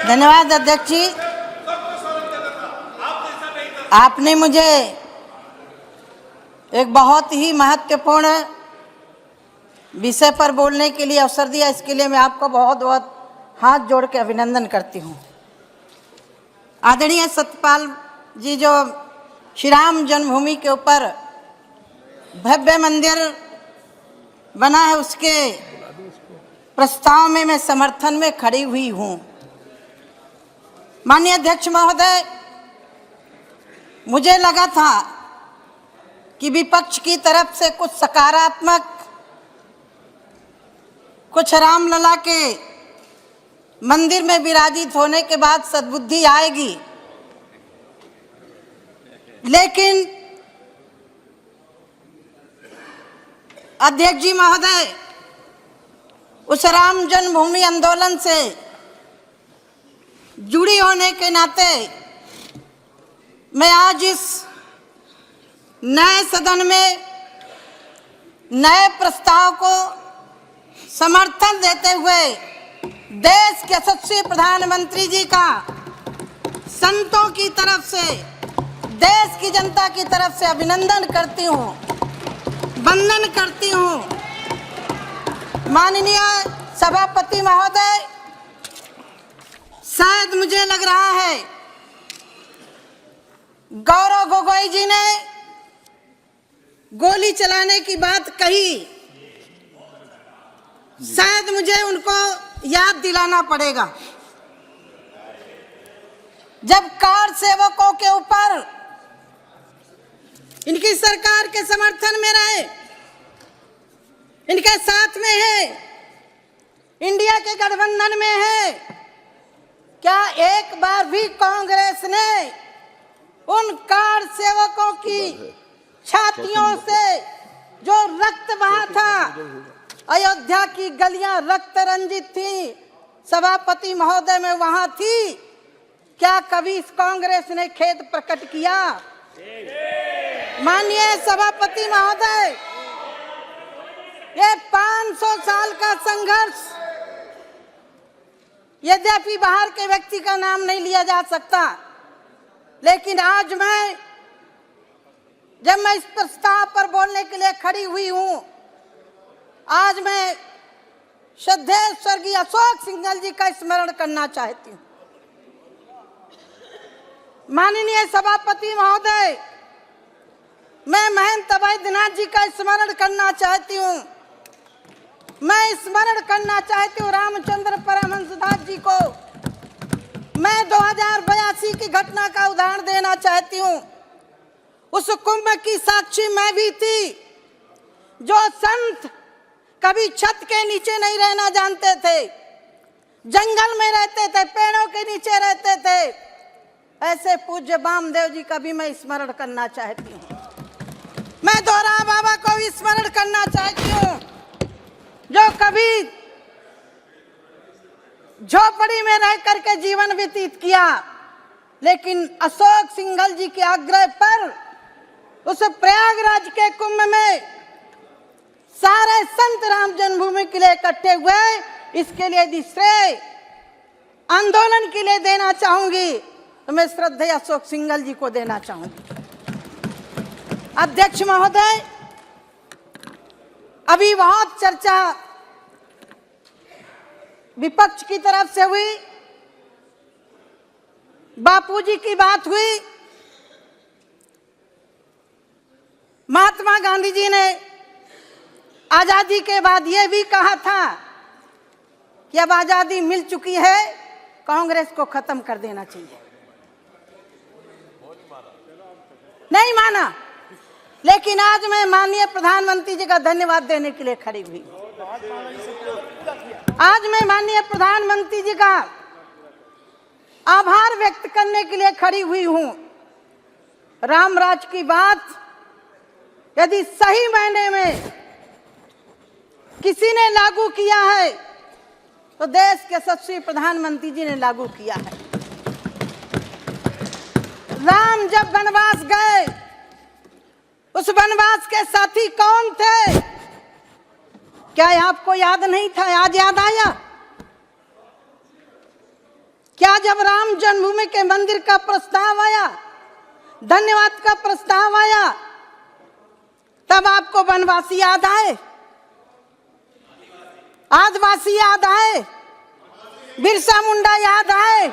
धन्यवाद अध्यक्ष जी। आपने मुझे एक बहुत ही महत्वपूर्ण विषय पर बोलने के लिए अवसर दिया, इसके लिए मैं आपको बहुत बहुत हाथ जोड़ के अभिनंदन करती हूँ। आदरणीय सत्यपाल जी, जो श्री राम जन्मभूमि के ऊपर भव्य मंदिर बना है, उसके प्रस्ताव में मैं समर्थन में खड़ी हुई हूँ। माननीय अध्यक्ष महोदय, मुझे लगा था कि विपक्ष की तरफ से कुछ सकारात्मक, कुछ रामलला के मंदिर में विराजित होने के बाद सद्बुद्धि आएगी, लेकिन अध्यक्ष जी महोदय, उस राम जन्मभूमि आंदोलन से जुड़ी होने के नाते मैं आज इस नए सदन में नए प्रस्ताव को समर्थन देते हुए देश के यशस्वी प्रधानमंत्री जी का संतों की तरफ से, देश की जनता की तरफ से अभिनंदन करती हूँ, वंदन करती हूँ। माननीय सभापति महोदय, शायद मुझे लग रहा है गौरव गोगोई जी ने गोली चलाने की बात कही, शायद मुझे उनको याद दिलाना पड़ेगा। जब कार सेवकों के ऊपर इनकी सरकार के समर्थन में रहे, इनके साथ में है, इंडिया के गठबंधन में है, क्या एक बार भी कांग्रेस ने उन कार सेवकों की छातियों से जो रक्त बहा था, अयोध्या की गलियां रक्त रंजित थी, सभापति महोदय मैं वहां थी, क्या कभी इस कांग्रेस ने खेद प्रकट किया? माननीय सभापति महोदय, ये 500 साल का संघर्ष, यद्यपि बाहर के व्यक्ति का नाम नहीं लिया जा सकता, लेकिन आज जब मैं इस प्रस्ताव पर बोलने के लिए खड़ी हुई हूं, आज मैं श्रद्धेय स्वर्गीय अशोक सिंघल जी का स्मरण करना चाहती हूं। माननीय सभापति महोदय, मैं महंत वैद्यनाथ जी का स्मरण करना चाहती हूं। मैं स्मरण करना चाहती हूँ रामचंद्र परमहंसदास जी को। मैं 2082 की घटना का उदाहरण देना चाहती हूँ। उस कुंभ की साक्षी मैं भी थी। जो संत कभी छत के नीचे नहीं रहना जानते थे, जंगल में रहते थे, पेड़ों के नीचे रहते थे, ऐसे पूज्य वामदेव जी का भी मैं स्मरण करना चाहती हूँ। मैं दोरा बाबा को भी स्मरण करना चाहती हूँ, जो कभी झोपड़ी में रह करके जीवन व्यतीत किया, लेकिन अशोक सिंघल जी के आग्रह पर उस प्रयागराज के कुंभ में सारे संत राम जन्मभूमि के लिए इकट्ठे हुए। इसके लिए यदि श्रेय आंदोलन के लिए देना चाहूंगी तो मैं श्रद्धेय अशोक सिंघल जी को देना चाहूंगी। अध्यक्ष महोदय, अभी बहुत चर्चा विपक्ष की तरफ से हुई, बापूजी की बात हुई। महात्मा गांधी जी ने आजादी के बाद यह भी कहा था कि अब आजादी मिल चुकी है, कांग्रेस को खत्म कर देना चाहिए। नहीं माना, लेकिन आज मैं माननीय प्रधानमंत्री जी का धन्यवाद देने के लिए खड़ी हुई। आज मैं माननीय प्रधानमंत्री जी का आभार व्यक्त करने के लिए खड़ी हुई हूं। रामराज की बात यदि सही मायने में किसी ने लागू किया है तो देश के यशस्वी प्रधानमंत्री जी ने लागू किया है। राम जब वनवास गए, उस वनवास के साथी कौन थे? क्या आपको याद नहीं था? आज याद आया? क्या या जब राम जन्मभूमि के मंदिर का प्रस्ताव आया, धन्यवाद का प्रस्ताव आया, तब आपको वनवासी याद आए, आदिवासी याद आए, बिरसा मुंडा याद आए?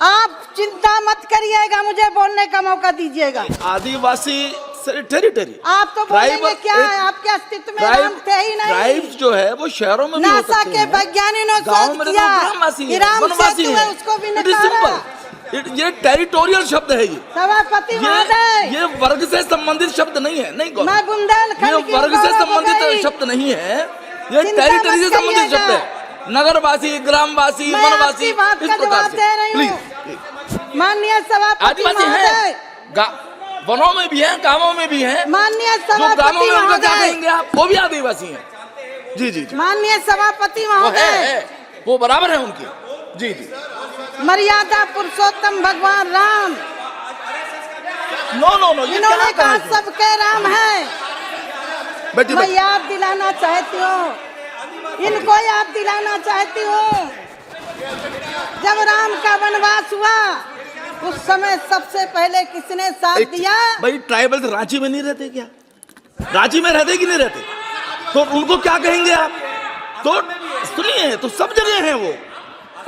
आप चिंता मत करिएगा, मुझे बोलने का मौका दीजिएगा। आदिवासी टेरिटरी, आप तो बोलेंगे क्या है, आपके अस्तित्व में राम थे ही नहीं। ट्राइब्स जो है वो शहरों में भी हो नासा सकते के वैज्ञानिकों ने सोच किया कि राम सेतु है, उसको भी नकारा। ये टेरिटोरियल शब्द है, ये सभापति महोदय, ये वर्ग से संबंधित शब्द नहीं है। नहीं, मैं बुंदेलखंड ये वर्ग से संबंधित शब्द नहीं है, ये टेरिटरी से संबंधित शब्द है। नगरवासी, ग्रामवासी, वनवासी, इस प्रकार से। प्लीज, माननीय सभापति महोदय, वनों में भी हैं, गांवों में भी हैं। माननीय जो गांवों सभापति में उनका क्या महोदय, कहेंगे आप, वो भी आदिवासी हैं। जी जी जी, माननीय सभापति वो महोदय, है, वो बराबर है उनकी। जी जी, मर्यादा पुरुषोत्तम भगवान राम, नो नो नो, ये इन्होंने क्या कहा कहा? सबके राम है। बैठिए, मैं बैठिए। याद दिलाना चाहती हूँ, इनको याद दिलाना चाहती हूँ, जब राम का वनवास हुआ उस समय सबसे पहले किसने साथ दिया? भाई ट्राइबल रांची में नहीं रहते क्या? रांची में रहते कि नहीं रहते? तो उनको क्या कहेंगे आप? तो सुनिए, तो सब जगह हैं वो,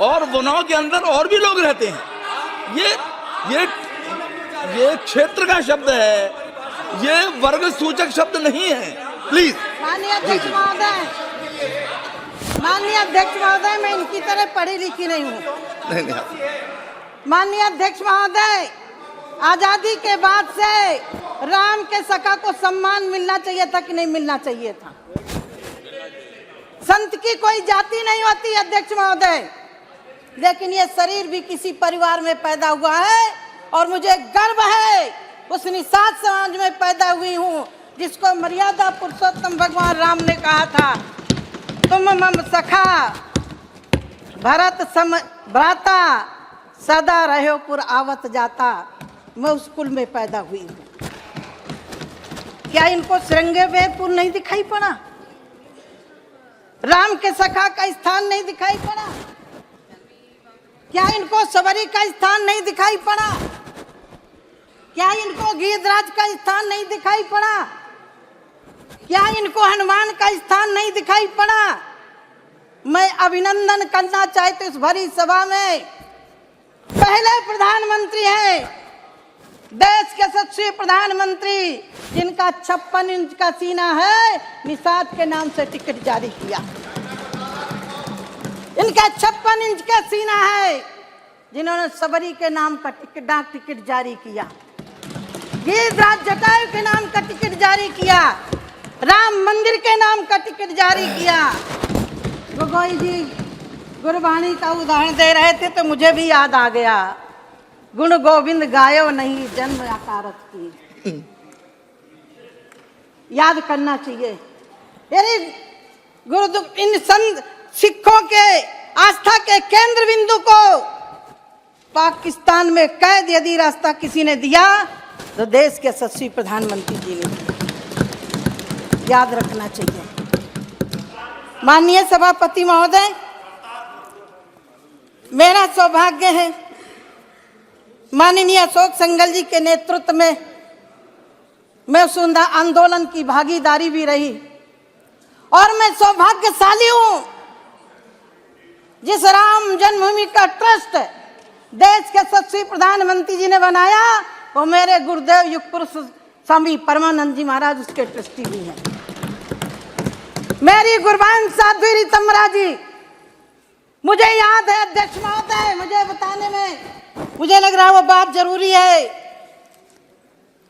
और वनों के अंदर और भी लोग रहते हैं। ये क्षेत्र का शब्द है, ये वर्ग सूचक शब्द नहीं है। प्लीज। माननीय अध्यक्ष महोदय, माननीय अध्यक्ष महोदय, मैं इनकी तरह पढ़ी लिखी नहीं हूँ। नहीं, माननीय अध्यक्ष महोदय, आजादी के बाद से राम के सखा को सम्मान मिलना चाहिए था कि नहीं मिलना चाहिए था? संत की कोई जाति नहीं होती अध्यक्ष महोदय, लेकिन ये शरीर भी किसी परिवार में पैदा हुआ है और मुझे गर्व है उस निषाद समाज में पैदा हुई हूँ जिसको मर्यादा पुरुषोत्तम भगवान राम ने कहा था, तुम मम सखा भरत सम भ्राता सदा रहो पुर आवत जाता। मैं उस कुल में पैदा हुई हूँ। क्या इनको श्रृंगे वेदपुर नहीं दिखाई पड़ा? राम के सखा का स्थान नहीं दिखाई पड़ा? क्या इनको सबरी का स्थान नहीं दिखाई पड़ा? क्या इनको गिरिराज का स्थान नहीं दिखाई पड़ा? क्या इनको हनुमान का स्थान नहीं दिखाई पड़ा? मैं अभिनंदन करना चाहती हूँ इस भरी सभा में, पहले प्रधानमंत्री हैं, देश के यशस्वी प्रधानमंत्री जिनका 56 इंच का सीना है, निषाद के नाम से टिकट जारी किया। इनका 56 इंच का सीना है, जिन्होंने सबरी के नाम का टिकट, डाक टिकट जारी किया, गिरिराज जटायु के नाम का टिकट जारी किया, राम मंदिर के नाम का टिकट जारी किया। गोगोई जी गुरबाणी का उदाहरण दे रहे थे तो मुझे भी याद आ गया, गुण गोविंद गायो नहीं जन्म आकारत की। याद करना चाहिए। यानी गुरु इन संत सिखों के आस्था के केंद्र बिंदु को पाकिस्तान में कैद यदि रास्ता किसी ने दिया तो देश के यशस्वी प्रधानमंत्री जी ने दिया। याद रखना चाहिए। माननीय सभापति महोदय, मेरा सौभाग्य है माननीय अशोक सिंघल जी के नेतृत्व में मैं उस आंदोलन की भागीदारी भी रही और मैं सौभाग्यशाली हूं जिस राम जन्मभूमि का ट्रस्ट देश के यशस्वी प्रधानमंत्री जी ने बनाया वो मेरे गुरुदेव युग पुरुष स्वामी परमानंद जी महाराज उसके ट्रस्टी भी हैं। मेरी गुरबान साध्वी रीतमरा जी, मुझे याद है अध्यक्ष महोदय, मुझे बताने में मुझे लग रहा है वो बात जरूरी है।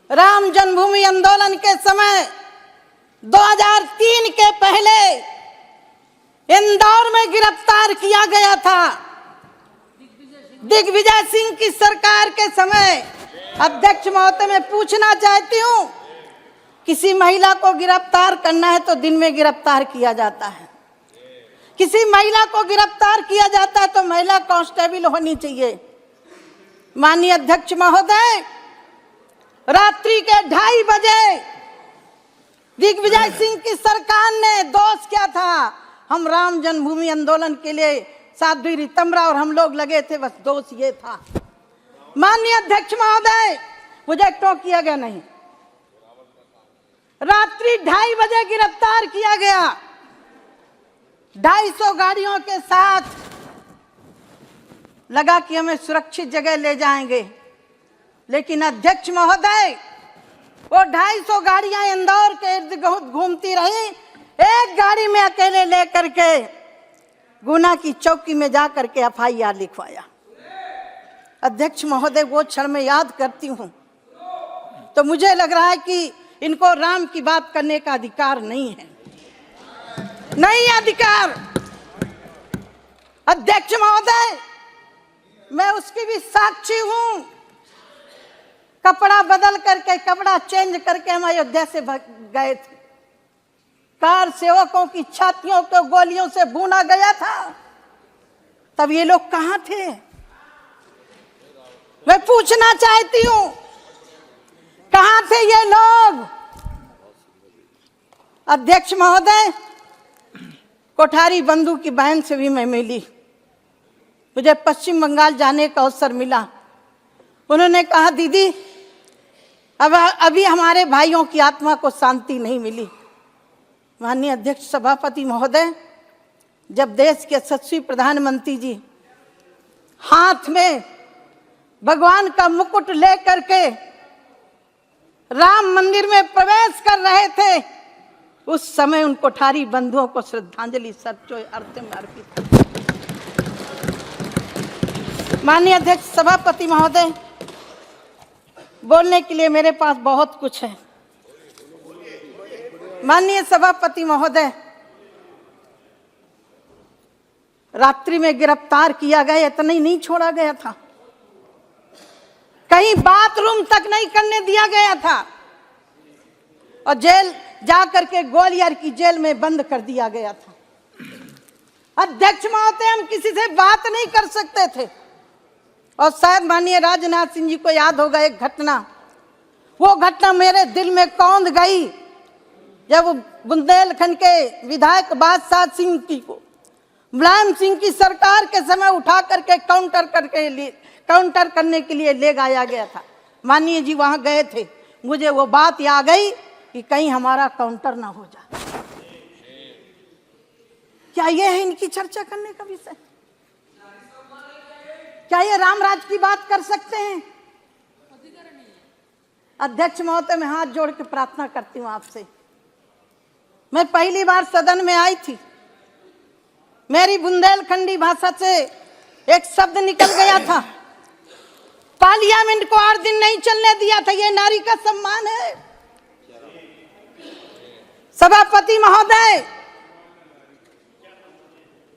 राम जन्मभूमि आंदोलन के समय 2003 के पहले इंदौर में गिरफ्तार किया गया था। दिग्विजय सिंह की सरकार के समय अध्यक्ष महोदय मैं पूछना चाहती हूं, किसी महिला को गिरफ्तार करना है तो दिन में गिरफ्तार किया जाता है, किसी महिला को गिरफ्तार किया जाता है तो महिला कांस्टेबल होनी चाहिए। माननीय अध्यक्ष महोदय, रात्रि के 2:30 बजे दिग्विजय सिंह की सरकार ने दोष क्या था, हम राम जन्मभूमि आंदोलन के लिए साध्वी रितंबरा और हम लोग लगे थे, बस दोष ये था। माननीय अध्यक्ष महोदय, मुझे टोकिया गया नहीं। रात्रि 2:30 बजे गिरफ्तार किया गया 250 गाड़ियों के साथ। लगा कि हमें सुरक्षित जगह ले जाएंगे, लेकिन अध्यक्ष महोदय वो 250 गाड़ियां इंदौर के इर्द गिर्द घूमती रही। एक गाड़ी में अकेले लेकर के गुना की चौकी में जा करके FIR लिखवाया। अध्यक्ष महोदय, वो क्षण में याद करती हूं तो मुझे लग रहा है कि इनको राम की बात करने का अधिकार नहीं है, नहीं अधिकार। अध्यक्ष महोदय, मैं उसकी भी साक्षी हूं। कपड़ा बदल करके, कपड़ा चेंज करके हम अयोध्या से गए थे। कार सेवकों की छातियों को गोलियों से भूना गया था। तब ये लोग कहां थे? मैं पूछना चाहती हूं, कहां थे ये लोग? अध्यक्ष महोदय, कोठारी बंधु की बहन से भी मैं मिली। मुझे पश्चिम बंगाल जाने का अवसर मिला। उन्होंने कहा, दीदी अब अभी हमारे भाइयों की आत्मा को शांति नहीं मिली। माननीय अध्यक्ष सभापति महोदय, जब देश के यशस्वी प्रधानमंत्री जी हाथ में भगवान का मुकुट लेकर के राम मंदिर में प्रवेश कर रहे थे, उस समय उन कोठारी बंधुओं को श्रद्धांजलि सर्वोच्च अर्थ में अर्पित। माननीय अध्यक्ष सभापति महोदय, बोलने के लिए मेरे पास बहुत कुछ है। माननीय सभापति महोदय, रात्रि में गिरफ्तार किया गया, इतना ही नहीं छोड़ा गया था, कहीं बाथरूम तक नहीं करने दिया गया था और जेल जाकर के ग्वालियर की जेल में बंद कर दिया गया था। अध्यक्ष महोदय, हम किसी से बात नहीं कर सकते थे। और शायद माननीय राजनाथ सिंह जी को याद होगा एक घटना, वो घटना मेरे दिल में कौंध गई जब बुंदेलखंड के विधायक बादशाह सिंह की को मुलायम सिंह की सरकार के समय उठा करके काउंटर करने के लिए ले जाया गया था। माननीय जी वहां गए थे, मुझे वो बात याद गई कि कहीं हमारा काउंटर ना हो जाए। क्या ये है इनकी चर्चा करने का विषय? क्या ये रामराज की बात कर सकते हैं? अध्यक्ष महोदय, मैं हाथ जोड़ के प्रार्थना करती हूं आपसे। मैं पहली बार सदन में आई थी, मेरी बुंदेलखंडी भाषा से एक शब्द निकल गया था, पार्लियामेंट को 8 दिन नहीं चलने दिया था। ये नारी का सम्मान है? सभापति महोदय,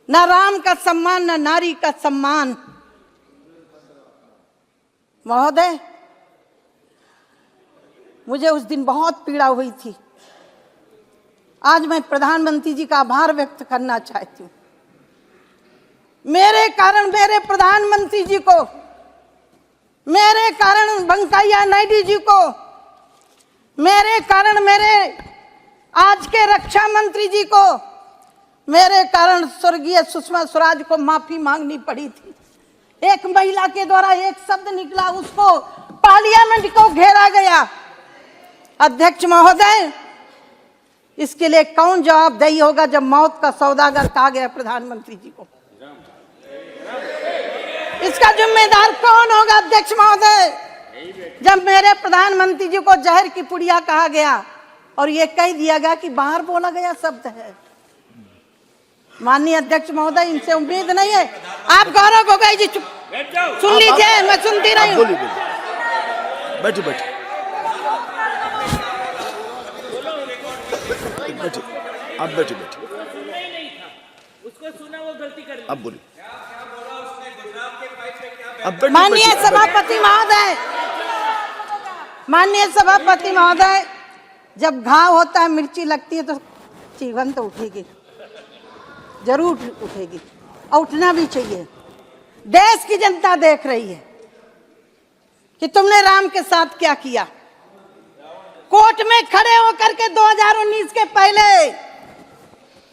न राम का सम्मान न नारी का सम्मान। महोदय, मुझे उस दिन बहुत पीड़ा हुई थी। आज मैं प्रधानमंत्री जी का आभार व्यक्त करना चाहती हूँ। मेरे कारण मेरे प्रधानमंत्री जी को, मेरे कारण वेंकैया नायडू जी को, मेरे कारण मेरे आज के रक्षा मंत्री जी को, मेरे कारण स्वर्गीय सुषमा स्वराज को माफी मांगनी पड़ी थी। एक महिला के द्वारा एक शब्द निकला, उसको पार्लियामेंट को घेरा गया। अध्यक्ष महोदय, इसके लिए कौन जवाबदेही होगा जब मौत का सौदागर कहा गया प्रधानमंत्री जी को? इसका जिम्मेदार कौन होगा अध्यक्ष महोदय? जब मेरे प्रधानमंत्री जी को जहर की पुड़िया कहा गया और ये कह दिया गया कि बाहर बोला गया शब्द है। माननीय अध्यक्ष महोदय, इनसे उम्मीद नहीं है। आप गौरव गोगोई जी सुन लीजिए, मैं सुनती रही हूँ। बैठिए बैठिए आप बैठिए उसको सुना, वो गलती कर ली। अब बोलिए। माननीय सभापति महोदय, माननीय सभापति महोदय, जब घाव होता है, मिर्ची लगती है तो जीवन तो उठेगी, जरूर उठेगी और उठना भी चाहिए। देश की जनता देख रही है कि तुमने राम के साथ क्या किया। कोर्ट में खड़े होकर के 2019 के पहले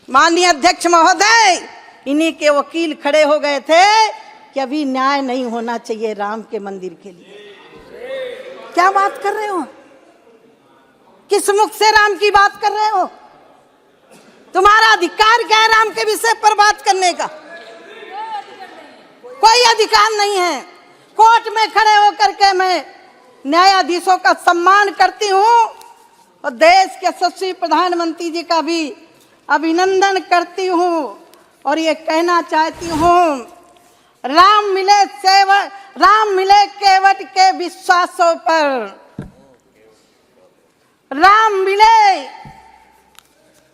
माननीय अध्यक्ष महोदय, इन्हीं के वकील खड़े हो गए थे कि अभी न्याय नहीं होना चाहिए राम के मंदिर के लिए। क्या बात कर रहे हो? किस मुख से राम की बात कर रहे हो? तुम्हारा अधिकार क्या है राम के विषय पर बात करने का? कोई अधिकार नहीं है। कोर्ट में खड़े होकर के मैं न्यायाधीशों का सम्मान करती हूँ और देश के यशस्वी प्रधानमंत्री जी का भी अभिनंदन करती हूँ और ये कहना चाहती हूँ, राम मिले केवट के विश्वासों पर, राम मिले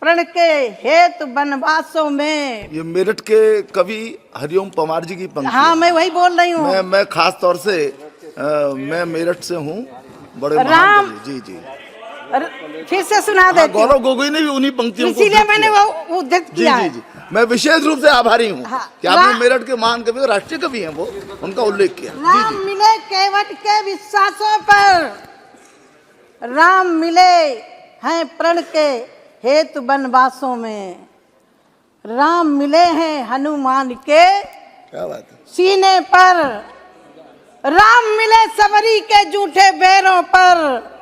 प्रण के हेतु वनवासों में। ये मेरठ के कवि हरिओम परमार जी की पंक्ति। हाँ, मैं वही बोल रही हूँ। मैं खास तौर से मैं मेरठ से हूँ, बड़े राम जी जी फिर से सुना देती हूँ। गौरव गोगोई ने भी उन्हीं पंक्तियों को इसीलिए मैंने वो उद्धृत किया है। जी। मैं विशेष रूप से आभारी हूँ हाँ, कि आपने मेरठ के महान कवि, राष्ट्रीय कवि हैं वो, उनका उल्लेख किया। राम मिले केवट के विश्वासों पर, राम मिले हैं प्रण के हेतु वनवासों में, राम मिले हैं हनुमान के क्या बात है सीने पर, राम मिले सबरी के जूठे बैरों पर।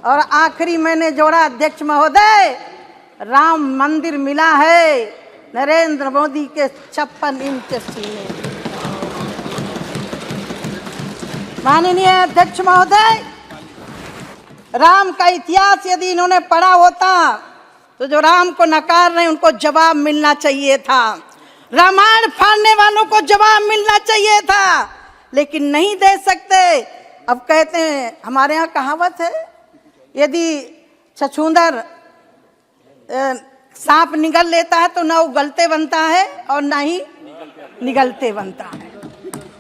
और आखिरी मैंने जोड़ा अध्यक्ष महोदय, राम मंदिर मिला है नरेंद्र मोदी के 56 इंच सीने। माननीय अध्यक्ष महोदय, राम का इतिहास यदि इन्होंने पढ़ा होता तो जो राम को नकार रहे उनको जवाब मिलना चाहिए था, रामायण फाड़ने वालों को जवाब मिलना चाहिए था, लेकिन नहीं दे सकते। अब कहते हैं, हमारे यहाँ कहावत है, यदि छछूंदर सांप निगल लेता है तो ना उगलते बनता है और ना ही निगलते बनता है।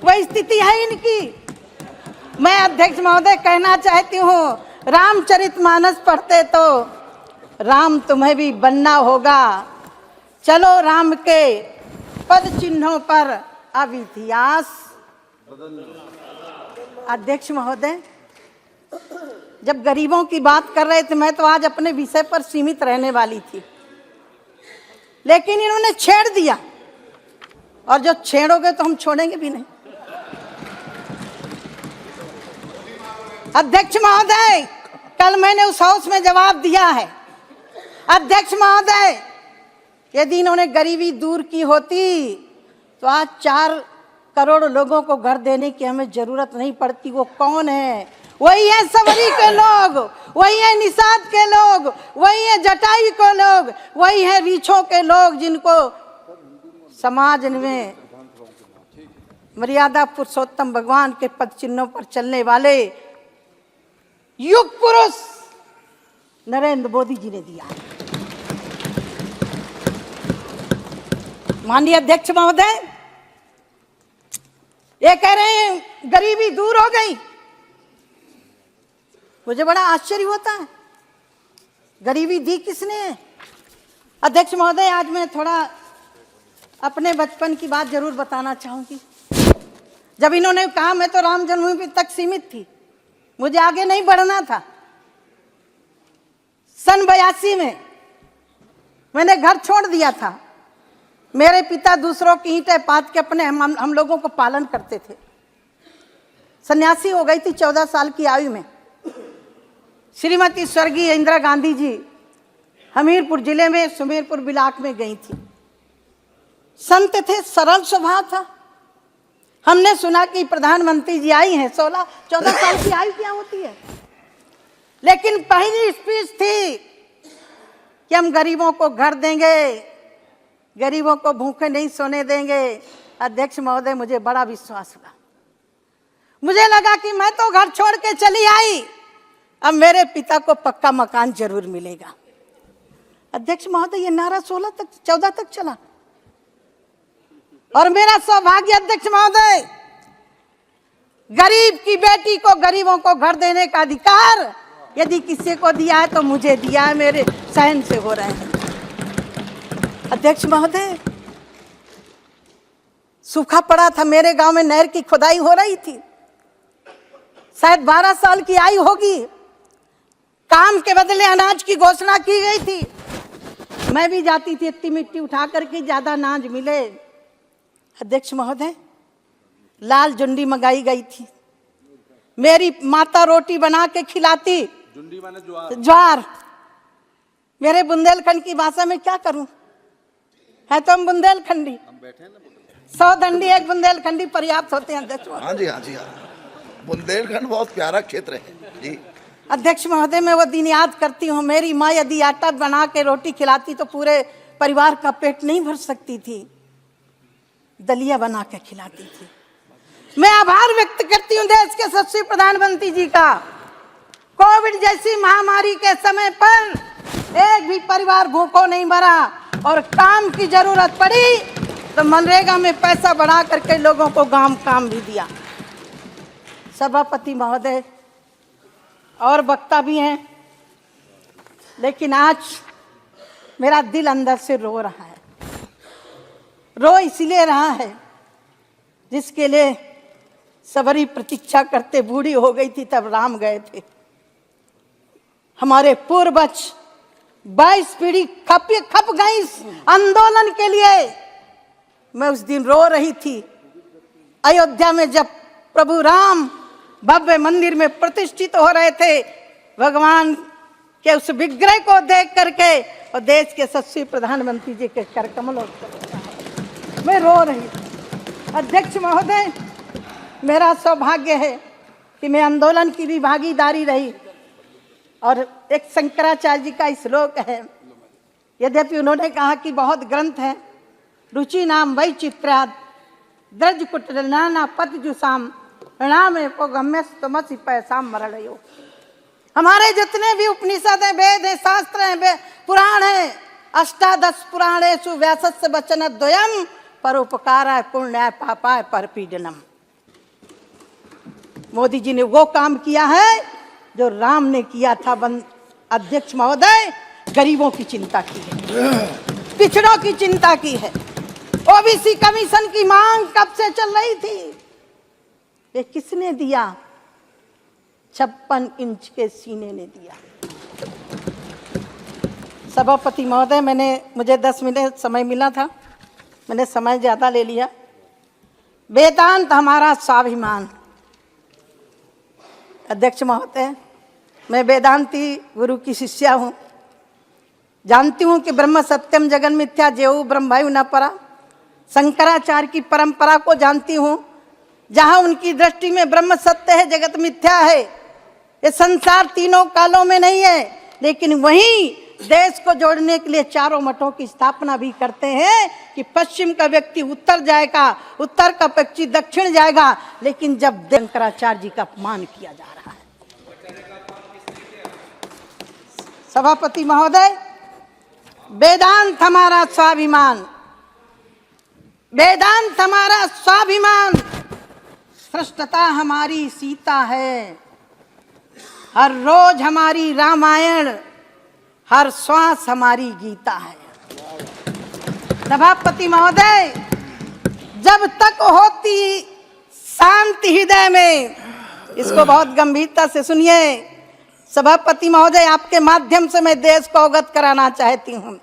वही स्थिति है इनकी। मैं अध्यक्ष महोदय कहना चाहती हूँ, रामचरितमानस पढ़ते तो राम तुम्हें भी बनना होगा। चलो राम के पद चिन्हों पर अब इतिहास। अध्यक्ष महोदय, जब गरीबों की बात कर रहे थे, मैं तो आज अपने विषय पर सीमित रहने वाली थी, लेकिन इन्होंने छेड़ दिया, और जो छेड़ोगे तो हम छोड़ेंगे भी नहीं। अध्यक्ष महोदय, कल मैंने उस हाउस में जवाब दिया है। अध्यक्ष महोदय, यदि इन्होंने गरीबी दूर की होती तो आज 4 करोड़ लोगों को घर देने की हमें जरूरत नहीं पड़ती। वो कौन है? वही है सवरी के लोग, वही है निषाद के लोग, वही है जटाई के लोग, वही है रीछों के लोग, जिनको समाज में मर्यादा पुरुषोत्तम भगवान के पद चिन्हों पर चलने वाले युग पुरुष नरेंद्र मोदी जी ने दिया। माननीय अध्यक्ष महोदय, ये कह रहे हैं गरीबी दूर हो गई। मुझे बड़ा आश्चर्य होता है, गरीबी दी किसने है? अध्यक्ष महोदय, आज मैं थोड़ा अपने बचपन की बात जरूर बताना चाहूंगी। जब इन्होंने कहा मैं तो राम जन्मभूमि तक सीमित थी, मुझे आगे नहीं बढ़ना था। सन 82 में मैंने घर छोड़ दिया था। मेरे पिता दूसरों की ईंटें पात के अपने हम लोगों को पालन करते थे। सन्यासी हो गई थी 14 साल की आयु में। श्रीमती स्वर्गीय इंदिरा गांधी जी हमीरपुर जिले में सुमेरपुर ब्लॉक में गई थी। संत थे, सरल स्वभाव था। हमने सुना कि प्रधानमंत्री जी आई हैं, 14 साल की आयु क्या होती है, लेकिन पहली स्पीच थी कि हम गरीबों को घर देंगे, गरीबों को भूखे नहीं सोने देंगे। अध्यक्ष महोदय, मुझे बड़ा विश्वास हुआ। मुझे लगा कि मैं तो घर छोड़ के चली आई, अब मेरे पिता को पक्का मकान जरूर मिलेगा। अध्यक्ष महोदय, ये नारा 14 तक चला, और मेरा सौभाग्य अध्यक्ष महोदय, गरीब की बेटी को, गरीबों को घर देने का अधिकार यदि किसी को दिया है तो मुझे दिया है। मेरे सहन से हो रहे हैं। अध्यक्ष महोदय, सूखा पड़ा था मेरे गांव में, नहर की खुदाई हो रही थी। शायद 12 साल की आयु होगी। काम के बदले अनाज की घोषणा की गई थी। मैं भी जाती थी इतनी मिट्टी उठा करके, ज्यादा अनाज मिले। अध्यक्ष महोदय, लाल जुंडी मंगाई गई थी, मेरी माता रोटी बना के खिलाती। जुंडी माने ज्वार। ज्वार। मेरे बुंदेलखंड की भाषा में क्या करूं, है तो हम बुंदेलखंडी। हम बैठे हैं ना, 100 दंडी एक बुंदेलखंडी पर्याप्त होते हैं अध्यक्ष महोदय। हाँ जी, हाँ जी, हाँ। बुंदेलखंड बहुत प्यारा क्षेत्र है जी। अध्यक्ष महोदय, मैं वो दिन याद करती हूँ, मेरी माँ यदि आटा बना के रोटी खिलाती तो पूरे परिवार का पेट नहीं भर सकती थी, दलिया बना के खिलाती थी। मैं आभार व्यक्त करती हूँ देश के यशस्वी प्रधानमंत्री जी का। कोविड जैसी महामारी के समय पर एक भी परिवार भूखों नहीं मरा, और काम की जरूरत पड़ी तो मनरेगा में पैसा बढ़ा करके लोगों को काम भी दिया। सभापति महोदय और वक्ता भी हैं, लेकिन आज मेरा दिल अंदर से रो रहा है। रो इसलिए रहा है जिसके लिए सबरी प्रतीक्षा करते बूढ़ी हो गई थी तब राम गए थे। हमारे पूर्वज 22 पीढ़ी खप गई इस आंदोलन के लिए। मैं उस दिन रो रही थी अयोध्या में, जब प्रभु राम भव्य मंदिर में प्रतिष्ठित हो रहे थे, भगवान के उस विग्रह को देख करके और देश के यशस्वी प्रधानमंत्री जी के कर कमलों मैं रो रही थी। अध्यक्ष महोदय, मेरा सौभाग्य है कि मैं आंदोलन की भी भागीदारी रही, और एक शंकराचार्य जी का श्लोक है, यद्यपि उन्होंने कहा कि बहुत ग्रंथ हैं, रुचि नाम वै चित्राद द्रज कुटनाना पत जुसाम नाम गम्यस्तमसी पैसाम मरणयो। हमारे जितने भी उपनिषद हैं, वेद हैं, शास्त्र हैं, पुराण हैं, अष्टादश पुराणेषु व्यासस्य वचन द्वयम परोपकाराय पुण्याय पापाय परपीडनम। मोदी जी ने वो काम किया है जो राम ने किया था। अध्यक्ष महोदय, गरीबों की चिंता की है, पिछड़ों की चिंता की है। ओबीसी कमीशन की मांग कब से चल रही थी, ये किसने दिया? 56 इंच के सीने ने दिया। सभापति महोदय, मुझे 10 मिनट समय मिला था, मैंने समय ज्यादा ले लिया। वेदांत हमारा स्वाभिमान। अध्यक्ष महोदय, मैं वेदांती गुरु की शिष्या हूँ, जानती हूँ कि ब्रह्म सत्यम जगन मिथ्या जेऊ ब्रह्मयु न परा। शंकराचार्य की परंपरा को जानती हूँ, जहाँ उनकी दृष्टि में ब्रह्म सत्य है, जगत मिथ्या है। ये संसार तीनों कालों में नहीं है, लेकिन वहीं देश को जोड़ने के लिए चारों मठों की स्थापना भी करते हैं कि पश्चिम का व्यक्ति उत्तर जाएगा, उत्तर का व्यक्ति दक्षिण जाएगा। लेकिन जब शंकराचार्य जी का अपमान किया जा रहा है। सभापति महोदय, वेदांत हमारा स्वाभिमान, वेदांत हमारा स्वाभिमान, श्रेष्ठता हमारी सीता है, हर रोज हमारी रामायण, हर श्वास हमारी गीता है। सभापति महोदय, जब तक होती शांति हृदय में, इसको बहुत गंभीरता से सुनिए। सभापति महोदय, आपके माध्यम से मैं देश को अवगत कराना चाहती हूँ।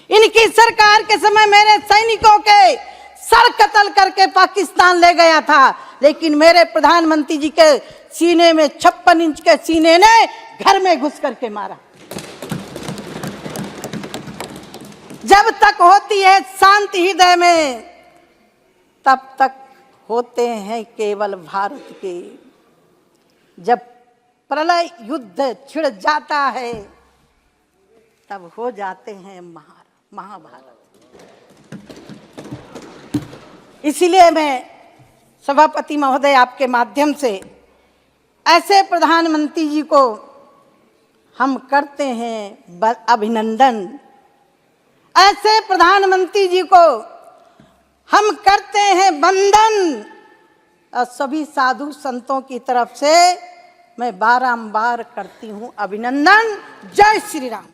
इनकी सरकार के समय मेरे सैनिकों के सर कत्ल करके पाकिस्तान ले गया था, लेकिन मेरे प्रधानमंत्री जी के सीने में 56 इंच के सीने ने घर में घुस करके मारा। जब तक होती है शांति हृदय में, तब तक होते हैं केवल भारत के। जब प्रलय युद्ध छिड़ जाता है, तब हो जाते हैं महाभारत। इसीलिए मैं सभापति महोदय, आपके माध्यम से ऐसे प्रधानमंत्री जी को हम करते हैं अभिनंदन। ऐसे प्रधानमंत्री जी को हम करते हैं वंदन। और सभी साधु संतों की तरफ से मैं बारंबार करती हूँ अभिनंदन। जय श्री राम।